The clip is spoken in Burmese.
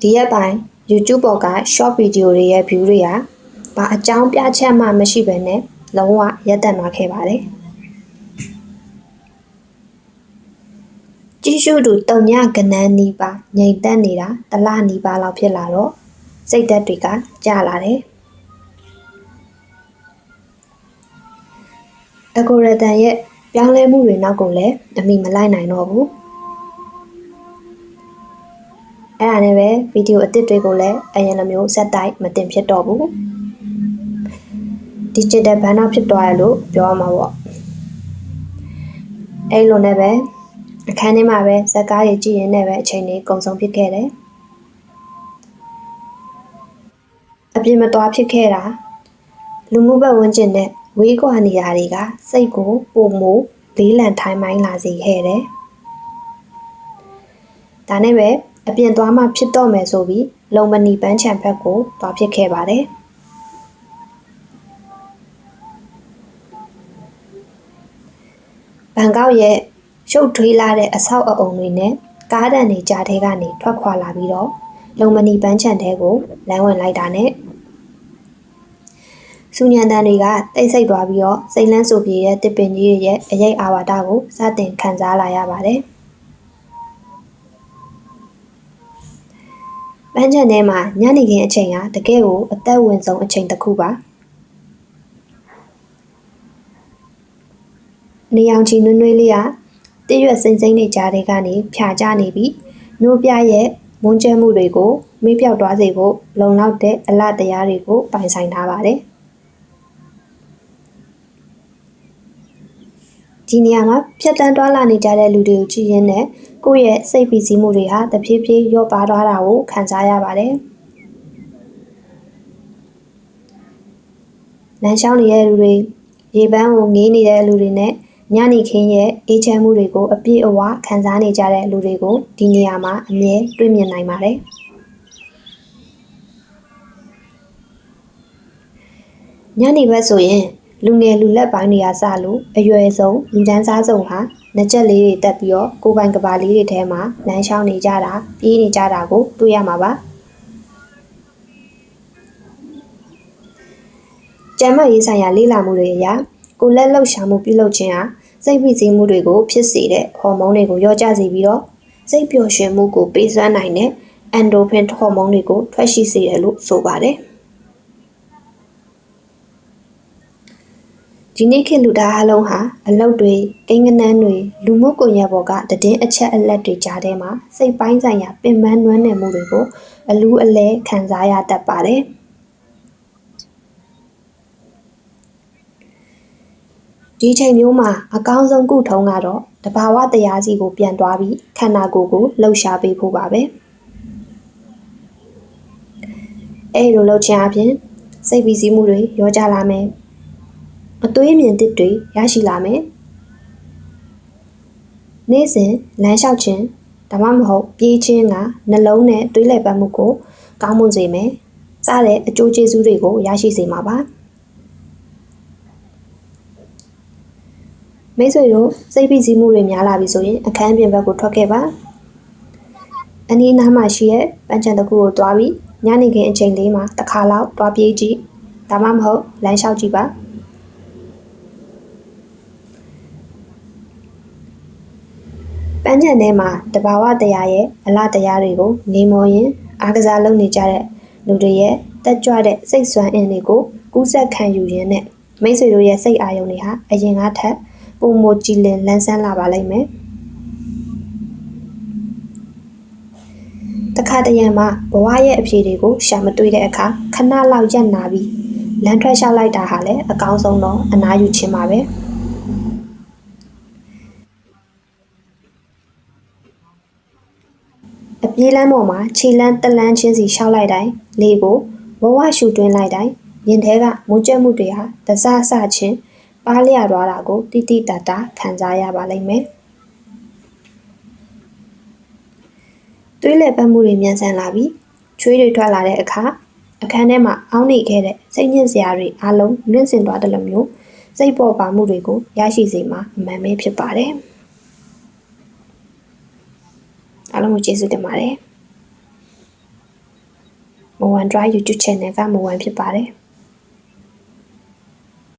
ဒီရက်ပိုင်း YouTube ပေါ်က short video တွေရဲ့ view တွေကဘာအကြောင်းပြချက်မှမရှိဘဲနဲ့လုံးဝရပ်တန့်သွားခဲ့ပါတယ်ကြည့်ရှုသူတုံညကနန်းနီးပါငြိမ်သက်နေတာတလနီးပါလောက်ဖြစ်လာတော့စိတ်ဓာတ်တွေကကျလာတယ်အကိုရတန်ရဲ့ပြောင်းလဲမှုတွေနောက်ကိုလည်းအမိမလိုက်နိုင်တော့ဘူးအဲ့ဒါနဲ့ပဲဗီဒီယိုအသစ်တွေကိုလည်းအရင်လိုမျိုးဆက်တိုက်မတင်ဖြစ်တော့ဘူး digital burnout ဖြစ်သွားရလို့ပြောရမှာပေါ့အဲ့လိုနဲ့ပဲအခန်းထဲမှာပဲဇက်ကားတွေကြည့်ရင်းနဲ့ပဲအချိန်လေးကုန်ဆုံးဖြစ်ခဲ့တယ်အပြင်မသွားဖြစ်ခဲ့တာလူမှုဘဝဝင်ကျင်တဲ့ဝေးကွာနေတာတွေကစိတ်ကိုပုံမိုးလေးလံထိုင်းမိုင်းလာစေခဲ့တယ်ဒါနဲ့ပဲအပြင်သွားမှဖြစ်တော့မယ်ဆိုပြီးလုံမနီပန်းချံဘက်ကိုသွားဖြစ်ခဲ့ပါတယ်ဘန်ကောက်ရဲ့ရှုပ်ထွေးလာတဲ့အဆောက်အအုံတွေနဲ့ကားတန်တွေကြားထဲကနေထွက်ခွာလာပြီးတော့လုံမနီပန်းချံထဲကိုလမ်းဝင်လိုက်တာနဲ့စူညံတန်တွေကတိတ်ဆိတ်သွားပြီးတော့စိတ်လန်းဆိုပြေတဲ့တစ်ပင်ကြီးရဲ့အရေးအာဝါဒကိုစတင်ခံစားလာရပါတယ်ပန်းချံထဲမှာညနေခင်းအချိန်ဟာတကယ်ကိုအသက်ဝင်ဆုံးအချိန်တစ်ခုပါနေအောင်ချီနွေးနွေးလေးကတည့်ရွက်စိမ့်စိမ့်နေကြတဲ့ကနေဖြာကျနေပြီးနှိုးပြရဲ့မွန်းကျဲမှုတွေကိုမေ့ပြောက်သွားစေဖို့လုံလောက်တဲ့အလတရားတွေကိုပိုင်ဆိုင်ထားပါတယ်ဒီနေရာမှာဖြတ်တန်းသွားလာနေကြတဲ့လူတွေကိုကြည့်ရင်းနဲ့ကိုယ့်ရဲ့စိတ်ပီစီမှုတွေဟာတဖြည်းဖြည်းလျော့ပါသွားတာကိုခံစားရပါတယ်လမ်းလျှောက်နေတဲ့လူတွေရေပန်းကိုငေးနေတဲ့လူတွေနဲ့ညနေခင်းရဲ့အေးချမ်းမှုတွေကိုအပြည့်အဝခံစားနေကြတဲ့လူတွေကိုဒီနေရာမှာအမြဲတွေ့မြင်နိုင်ပါတယ်ညနေဘက်ဆိုရင်လူငယ်လူလက်ပိုင်းတွေကစလို့အရွယ်ဆုံးလူတန်းစားဆုံးဟာနှစ်ချက်လေးတွေတက်ပြီးတော့ကိုယ်ပိုင်ကဘာလေးတွေထဲမှာလမ်းလျှောက်နေကြတာပြေးနေကြတာကိုတွေ့ရမှာပါကျန်းမာရေးဆိုင်ရာလေ့လာမှုတွေအရကိုယ်လက်လှုပ်ရှားမှုပြုလုပ်ခြင်းဟာစိတ်ဖိစီးမှုတွေကိုဖြစ်စေတဲ့ဟော်မုန်းတွေကိုလျော့ကျစေပြီးတော့စိတ်ပျော်ရွှင်မှုကိုပေးစွမ်းနိုင်တဲ့အန်ဒိုဖင်ဟော်မုန်းတွေကိုထွက်ရှိစေတယ်လို့ဆိုပါတယ်ဒီနေ့ခေတ်လူသားအလုံးဟာအလုပ်တွေကိန်းဂဏန်းတွေလူမှုကွန်ရက်ပေါ်ကသတင်းအချက်အလက်တွေကြားထဲမှာစိတ်ပိုင်းဆိုင်ရာပင်ပန်းနွမ်းနယ်မှုတွေကိုအလူးအလဲခံစားရတတ်ပါတယ်ဒီချိန်မျိုးမှာအကောင်းဆုံးကုထုံးကတော့တဘာဝတရားစီကိုပြန်သွားပြီးခန္ဓာကိုယ်ကိုလှုပ်ရှားပေးဖို့ပါပဲအဲ့လိုလှုပ်ခြင်းအပြင်စိတ်ပီစီးမှုတွေရောကြလာမယ်အသွေးမြင်သစ်တွေရရှိလာမယ်နေ့စဉ်လမ်းလျှောက်ခြင်းဒါမှမဟုတ်ပြေးခြင်းကနှလုံးနဲ့သွေးလည်ပတ်မှုကိုကောင်းမွန်စေမယ်စတဲ့အကျိုးကျေးဇူးတွေကိုရရှိစေမှာပါမိတ်ဆွေတို့စိတ်ဖိစီးမှုတွေများလာပြီဆိုရင်အခန်းပြင်ဘက်ကိုထွက်ခဲ့ပါအနီးနားမှာရှိတဲ့ပန်းချံတစ်ခုကိုတွားပြီးညနေခင်းအချိန်လေးမှာတစ်ခါလောက်တွားပြေးကြည့်ဒါမှမဟုတ်လမ်းလျှောက်ကြည့်ပါပန်းချံထဲမှာတဘာဝတရားရဲ့အလားတရားတွေကိုငြိမ်မော်ရင်အားကစားလုပ်နေကြတဲ့လူတွေရဲ့တက်ကြွတဲ့စိတ်ဆွမ်းအင်တွေကိုကူးစက်ခံယူရင်းနဲ့မိတ်ဆွေတို့ရဲ့စိတ်အာရုံတွေဟာအရင်ကထက်ပုံမကြည်လင်လန်းဆန်းလာပါလိမ့်မယ်တခါတရံမှာဘဝရဲ့အဖြေတွေကိုရှာမတွေ့တဲ့အခါခဏလောက်ရပ်နာပြီးလမ်းထွက်လျှောက်လိုက်တာဟာလည်းအကောင်းဆုံးတော့အနားယူခြင်းပါပဲအပြေးလမ်းပေါ်မှာခြေလမ်းတက်လန်းချင်းစီလျှောက်လိုက်တိုင်းလေကိုဝဝရှူတွင်းလိုက်တိုင်းရင်ထဲကမုန်းကျက်မှုတွေဟာတစဆချင်းပါလျသွားတာကိုတိတိတတ်တာခံစားရပါလိမ့်မယ်သွေးလည်ပတ်မှုတွေမြန်ဆန်လာပြီးချွေးတွေထွက်လာတဲ့အခါအခန်းထဲမှာအောင်းနေခဲ့တဲ့စိတ်ညစ်စရာတွေအလုံးလွင့်စင်သွားတယ်လို့မျိုးစိတ်ပေါ်ပါမှုတွေကိုရရှိစေမှာအမှန်ပဲဖြစ်ပါတယ်အားလုံးကိုကျေးဇူးတင်ပါတယ် Mowan Drive YouTube Channel က Mowan ဖြစ်ပါတယ်။